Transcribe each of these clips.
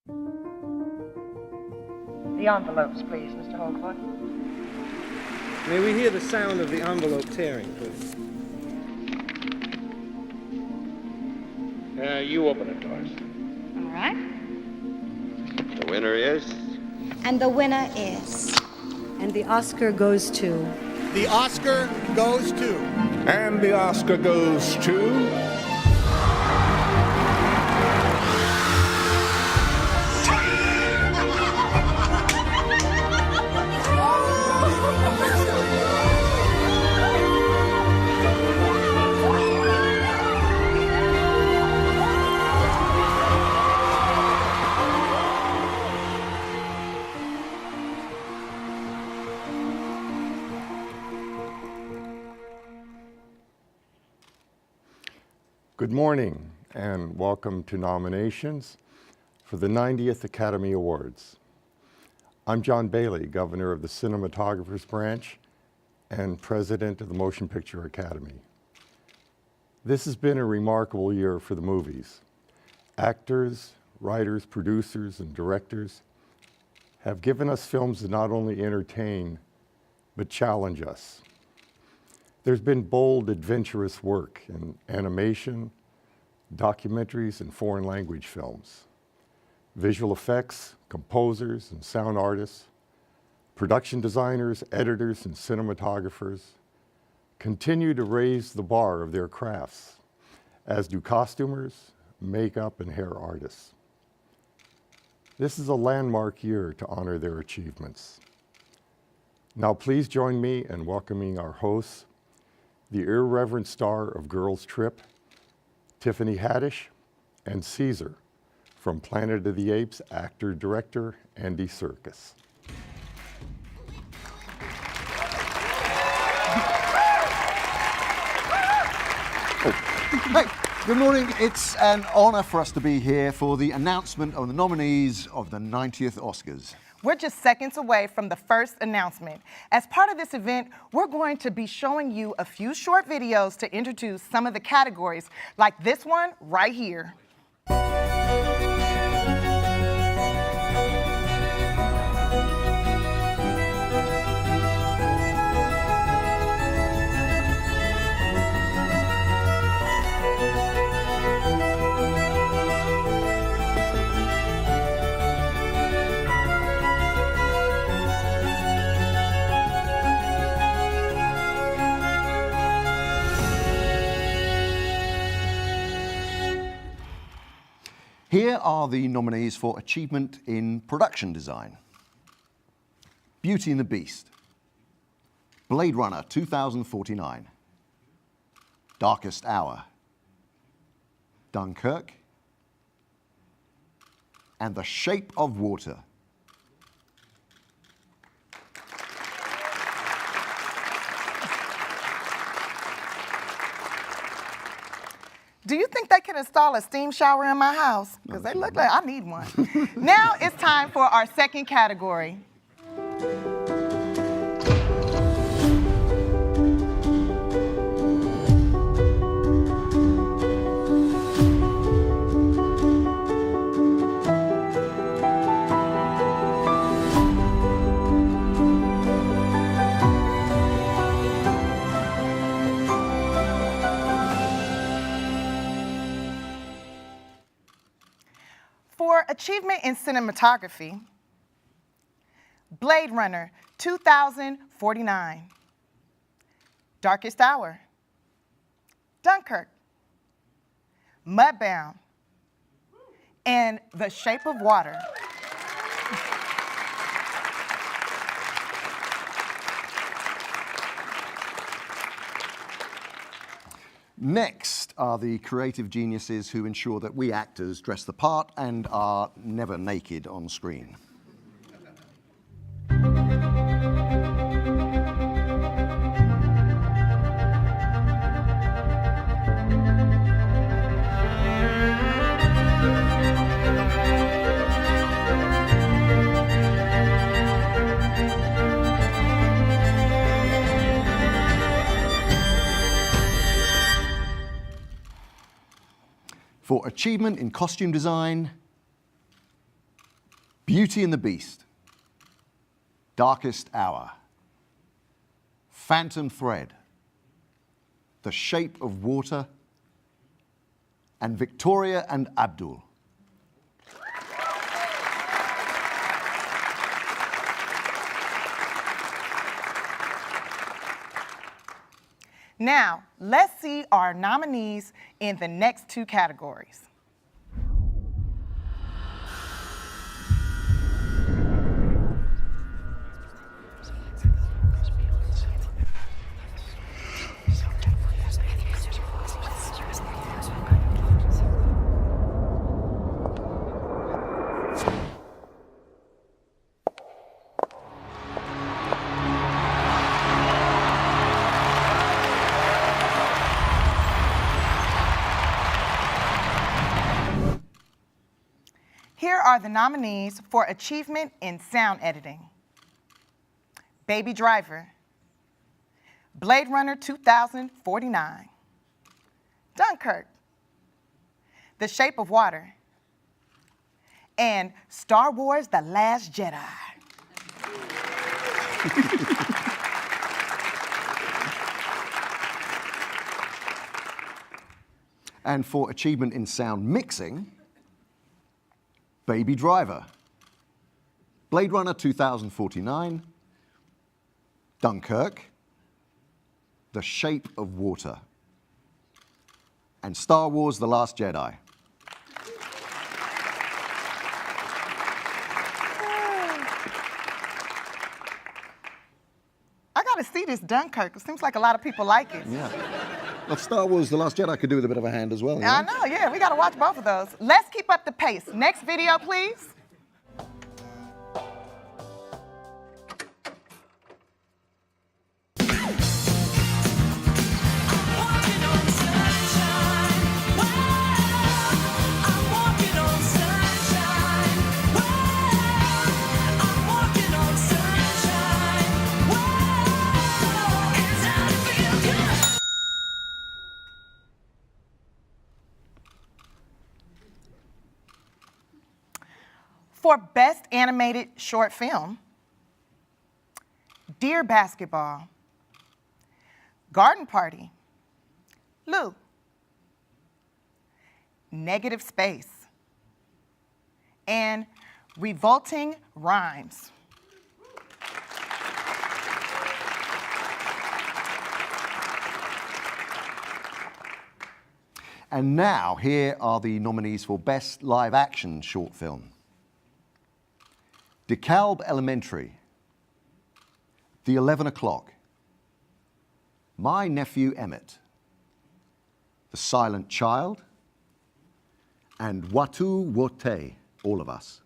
The envelopes, please, Mr. Holcroft. May we hear the sound of the envelope tearing, please? You open it, Doris. All right. The winner is... And the winner is... And the Oscar goes to... The Oscar goes to... And the Oscar goes to... Good morning and welcome to nominations for the 90th Academy Awards. I'm John Bailey, Governor of the Cinematographers Branch and President of the Motion Picture Academy. This has been a remarkable year for the movies. Actors, writers, producers, and directors have given us films that not only entertain, but challenge us. There's been bold, adventurous work in animation, documentaries, and foreign language films. Visual effects, composers, and sound artists, production designers, editors, and cinematographers continue to raise the bar of their crafts, as do costumers, makeup, and hair artists. This is a landmark year to honor their achievements. Now please join me in welcoming our hosts, the irreverent star of Girls Trip, Tiffany Haddish, and Caesar from Planet of the Apes actor-director Andy Serkis. Hey, good morning. It's an honor for us to be here for the announcement of the nominees of the 90th Oscars. We're just seconds away from the first announcement. As part of this event, we're going to be showing you a few short videos to introduce some of the categories, like this one right here. Here are the nominees for Achievement in Production Design. Beauty and the Beast, Blade Runner 2049, Darkest Hour, Dunkirk, and The Shape of Water. Do you think they can install a steam shower in my house? Because they look like I need one. Now it's time for our second category. For Achievement in Cinematography, Blade Runner 2049, Darkest Hour, Dunkirk, Mudbound, and The Shape of Water. Next are the creative geniuses who ensure that we actors dress the part and are never naked on screen. For Achievement in Costume Design, Beauty and the Beast, Darkest Hour, Phantom Thread, The Shape of Water, and Victoria and Abdul. Now, let's see our nominees in the next two categories. Here are the nominees for achievement in sound editing: Baby Driver, Blade Runner 2049, Dunkirk, The Shape of Water, and Star Wars: The Last Jedi. And for achievement in sound mixing, Baby Driver, Blade Runner 2049, Dunkirk, The Shape of Water, and Star Wars: The Last Jedi. I gotta see this Dunkirk. It seems like a lot of people like it. Yeah. Well, Star Wars: The Last Jedi could do with a bit of a hand as well. I know, yeah, we gotta watch both of those. Let's keep up the pace. Next video, please. For Best Animated Short Film, Dear Basketball, Garden Party, Lou, Negative Space, and Revolting Rhymes. And now, here are the nominees for Best Live Action Short Film: DeKalb Elementary, The 11 O'Clock, My Nephew Emmett, The Silent Child, and Watu Wote, All of Us.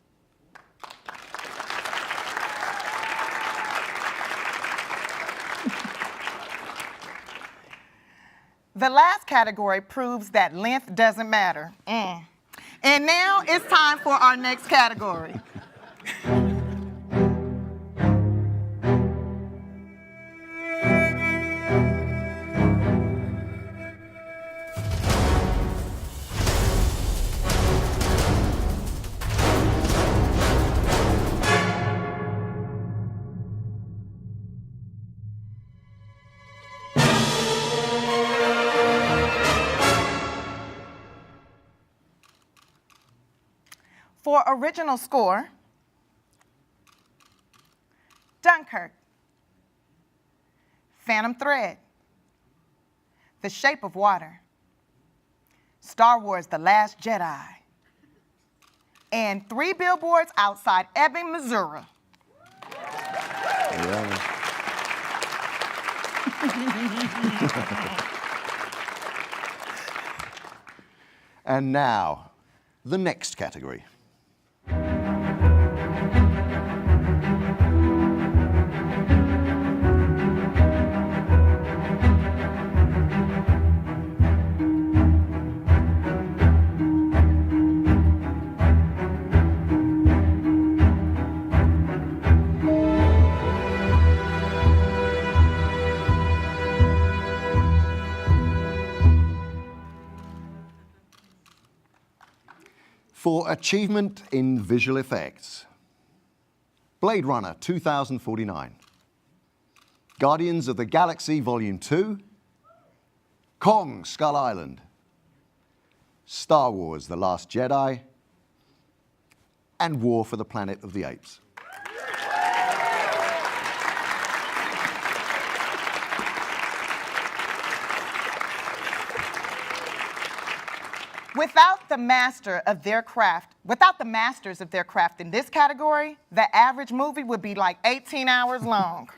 The last category proves that length doesn't matter. And now it's time for our next category. For original score, Dunkirk, Phantom Thread, The Shape of Water, Star Wars: The Last Jedi, and 3 Billboards Outside Ebbing, Missouri. And now, the next category. For achievement in visual effects, Blade Runner 2049, Guardians of the Galaxy Volume 2, Kong Skull Island, Star Wars The Last Jedi, and War for the Planet of the Apes. Without the masters of their craft in this category, the average movie would be like 18 hours long.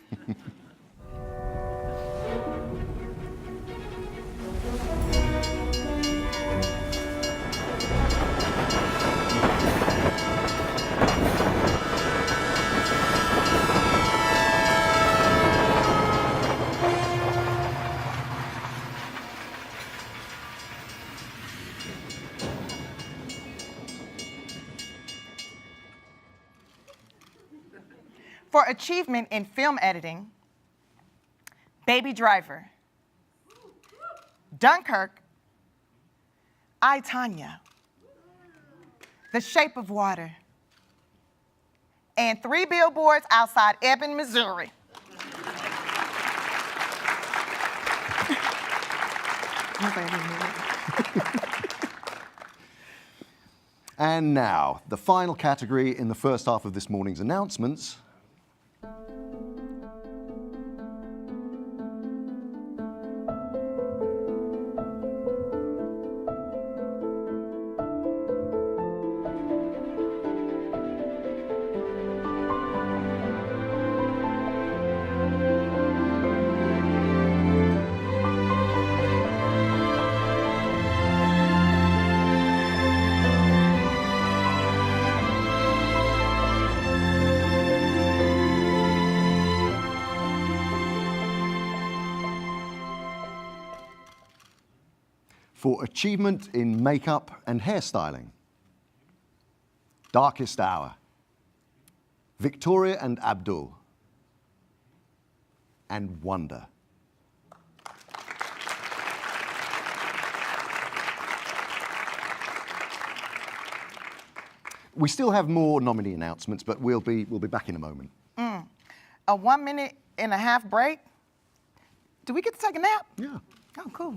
For achievement in film editing, Baby Driver, Dunkirk, I, Tonya, The Shape of Water, and 3 billboards outside Ebbing, Missouri. And now, the final category in the first half of this morning's announcements. For achievement in makeup and hairstyling, Darkest Hour, Victoria and Abdul, and Wonder. We still have more nominee announcements, but we'll be back in a moment. A 1.5-minute break? Do we get to take a nap? Yeah. Oh, cool.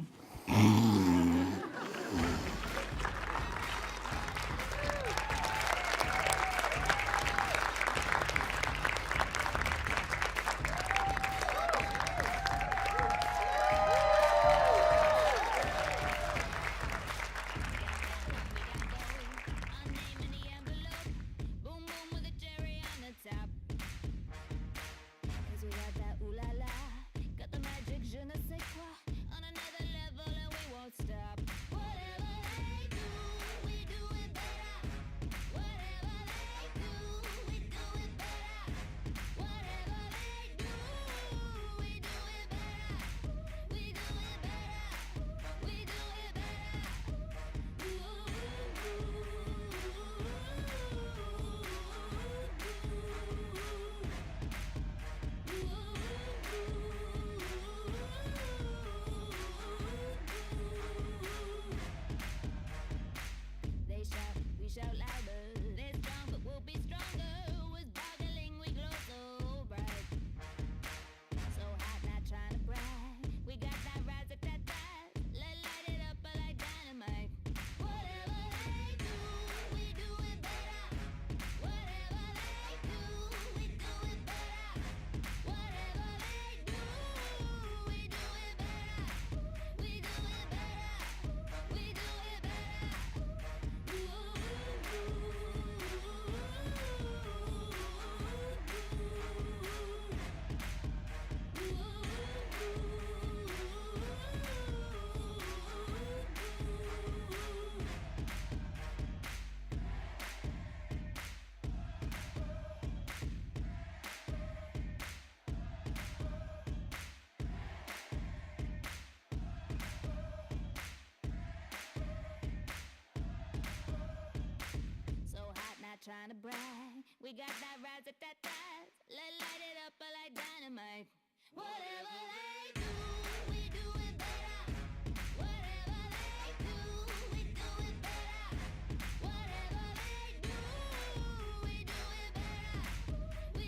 Trying to brag, we got that rat-a-tat-tat. Let's light it up like dynamite. Whatever they do, we do it better. Whatever they do, we do it better. Whatever they do, we do it better. We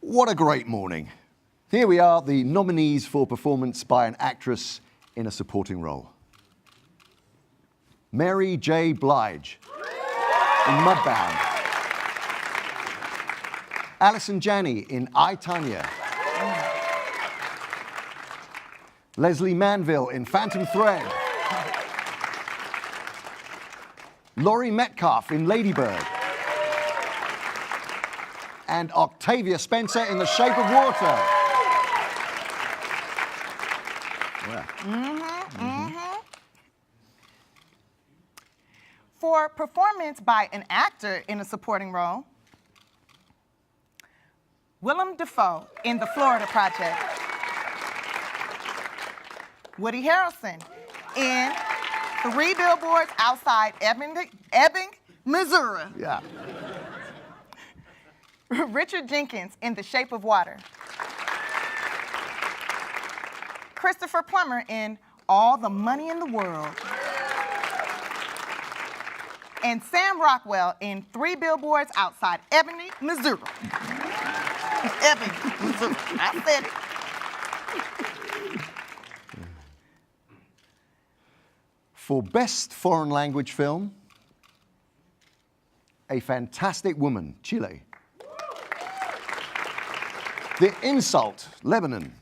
What a great morning. Here we are, the nominees for performance by an actress in a supporting role. Mary J. Blige in Mudbound. Alison Janney in I, Tonya. Leslie Manville in Phantom Thread. Laurie Metcalf in Lady Bird. And Octavia Spencer in The Shape of Water. Yeah. For performance by an actor in a supporting role, Willem Dafoe in The Florida Project. Woody Harrelson in 3 Billboards Outside Ebbing, Missouri. Yeah. Richard Jenkins in The Shape of Water. Christopher Plummer in All the Money in the World. And Sam Rockwell in 3 Billboards Outside Ebbing, Missouri. Ebbing, Missouri. I said it. For Best Foreign Language Film, A Fantastic Woman, Chile. The Insult, Lebanon.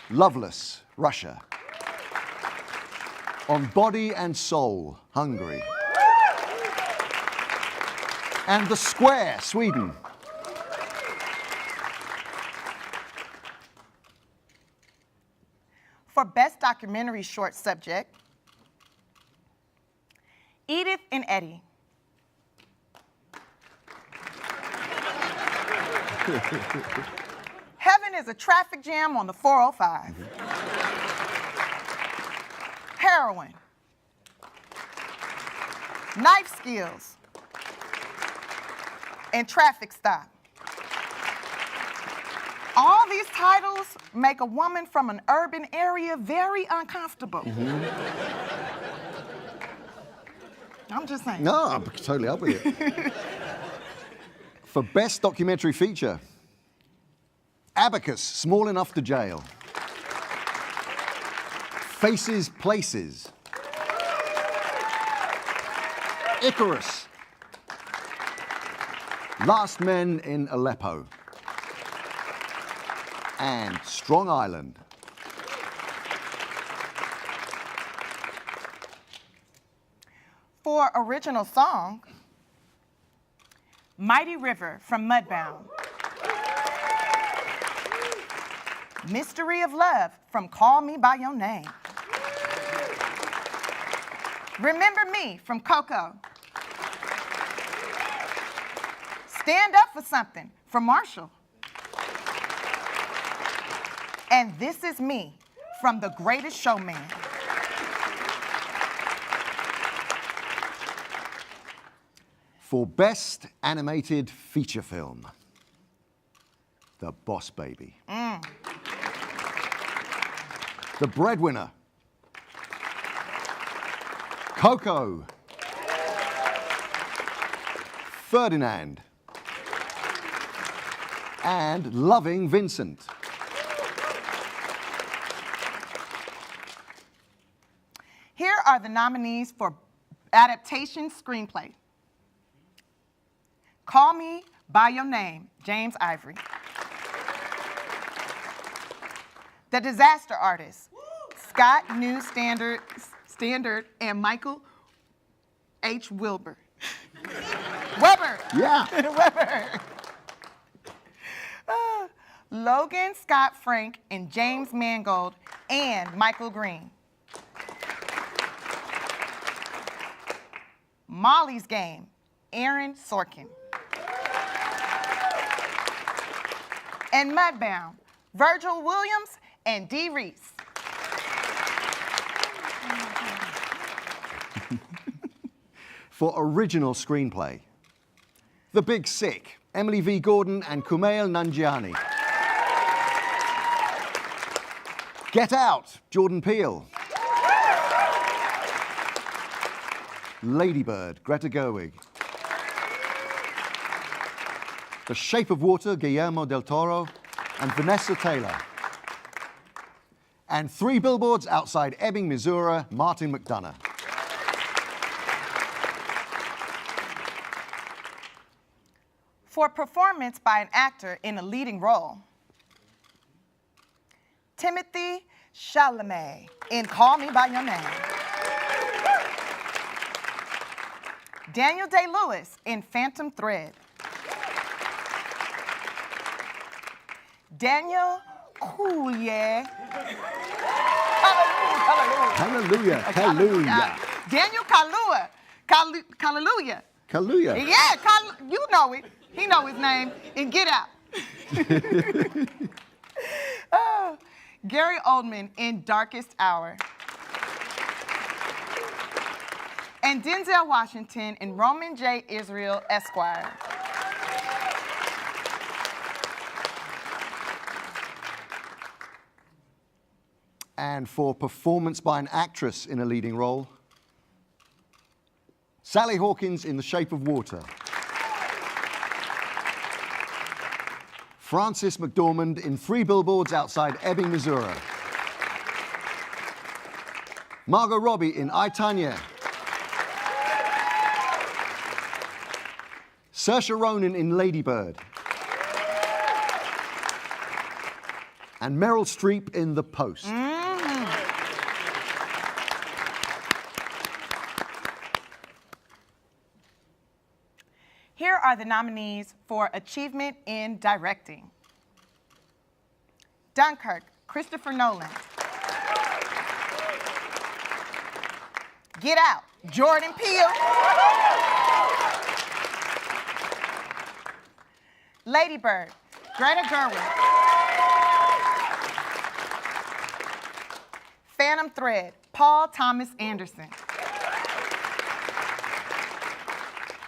Loveless, Russia. On Body and Soul, Hungary. And The Square, Sweden. For Best Documentary Short Subject, Edith and Eddie. Heaven is a traffic jam on the 405. Heroin. Knife skills. And traffic stop. All these titles make a woman from an urban area very uncomfortable. I'm just saying. No, I'm totally up with you. For Best Documentary Feature, Abacus, Small Enough to Jail. Faces, Places. Icarus. Last Men in Aleppo. And Strong Island. For Original Song, Mighty River from Mudbound. Mystery of Love from Call Me By Your Name. Remember Me from Coco. Stand Up for Something from Marshall. And This Is Me from The Greatest Showman. For Best Animated Feature Film, The Boss Baby. The Breadwinner. Coco. Ferdinand. And Loving Vincent. Here are the nominees for Adaptation Screenplay. Call Me By Your Name, James Ivory. The Disaster Artist, Scott New Standard and Michael H. Wilbur. Weber. Yeah. Weber. Logan Scott Frank and James Mangold and Michael Green. Molly's Game, Aaron Sorkin. And Mudbound, Virgil Williams and Dee Reese. For Original Screenplay, The Big Sick, Emily V. Gordon and Kumail Nanjiani. Get Out, Jordan Peele. Lady Bird, Greta Gerwig. The Shape of Water, Guillermo del Toro and Vanessa Taylor. And Three Billboards Outside Ebbing, Missouri, Martin McDonough. For performance by an actor in a leading role, Timothy Chalamet in Call Me By Your Name. Daniel Day-Lewis in Phantom Thread. Daniel Kaluuya. Hallelujah, hallelujah. Daniel Kaluuya. Kaluuya. Yeah, you know it. He know his name. And Get Out. Oh, Gary Oldman in Darkest Hour. And Denzel Washington in Roman J. Israel, Esquire. And for performance by an actress in a leading role, Sally Hawkins in The Shape of Water. Frances McDormand in Three Billboards Outside Ebbing, Missouri. Margot Robbie in I, Tonya. Saoirse Ronan in Lady Bird. And Meryl Streep in The Post. Here are the nominees for Achievement in Directing. Dunkirk, Christopher Nolan. Get Out, Jordan Peele. Lady Bird, Greta Gerwig. Phantom Thread, Paul Thomas Anderson.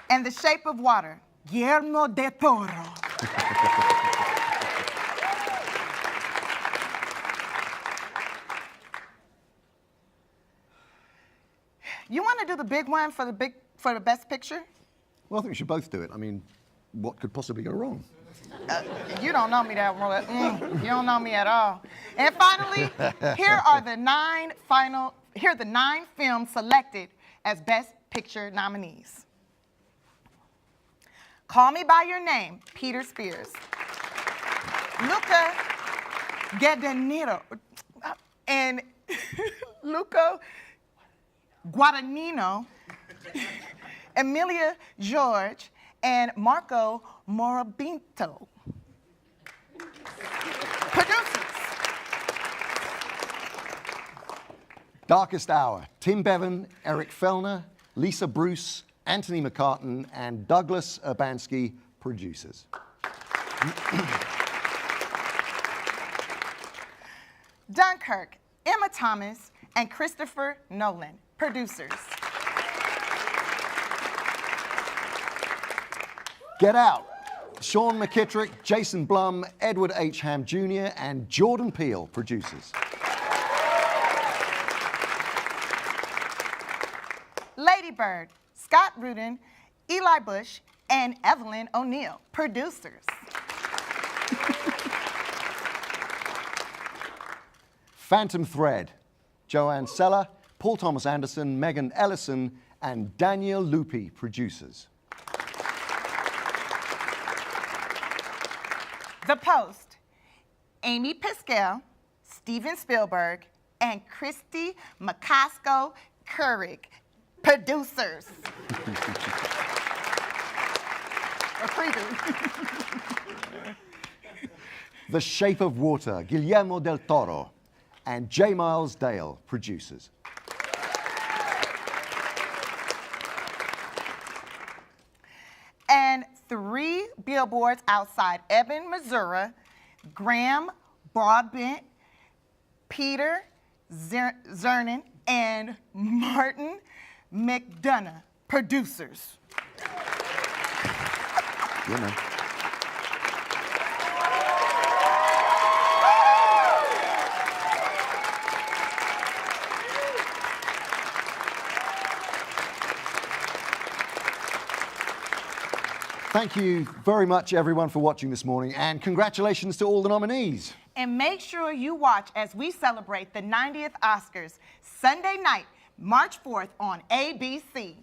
And The Shape of Water, Guillermo del Toro. You want to do the big one for the best picture? Well, I think we should both do it. I mean, what could possibly go wrong? You don't know me that well. You don't know me at all. And finally, here are the nine films selected as Best Picture nominees. Call Me By Your Name, Peter Spears. Luca Guadagnino and Luca Guadagnino, Emilia George, and Marco Morabito. Producers. Darkest Hour, Tim Bevan, Eric Fellner, Lisa Bruce, Anthony McCartan, and Douglas Urbanski, producers. Dunkirk, Emma Thomas, and Christopher Nolan, producers. Get Out, Sean McKittrick, Jason Blum, Edward H. Ham Jr., and Jordan Peele, producers. Lady Bird, Scott Rudin, Eli Bush, and Evelyn O'Neill, producers. Phantom Thread, Joanne Seller, Paul Thomas Anderson, Megan Ellison, and Daniel Lupi, producers. The Post, Amy Pascal, Steven Spielberg, and Christy McCaskill-Currig, producers. Or preview. The Shape of Water, Guillermo del Toro, and J. Miles Dale, producers. And Three Billboards Outside Ebbing, Missouri, Graham Broadbent, Peter Zernin, and Martin McDonough, producers. You know. Thank you very much, everyone, for watching this morning, and congratulations to all the nominees. And make sure you watch as we celebrate the 90th Oscars Sunday night, March 4th on ABC.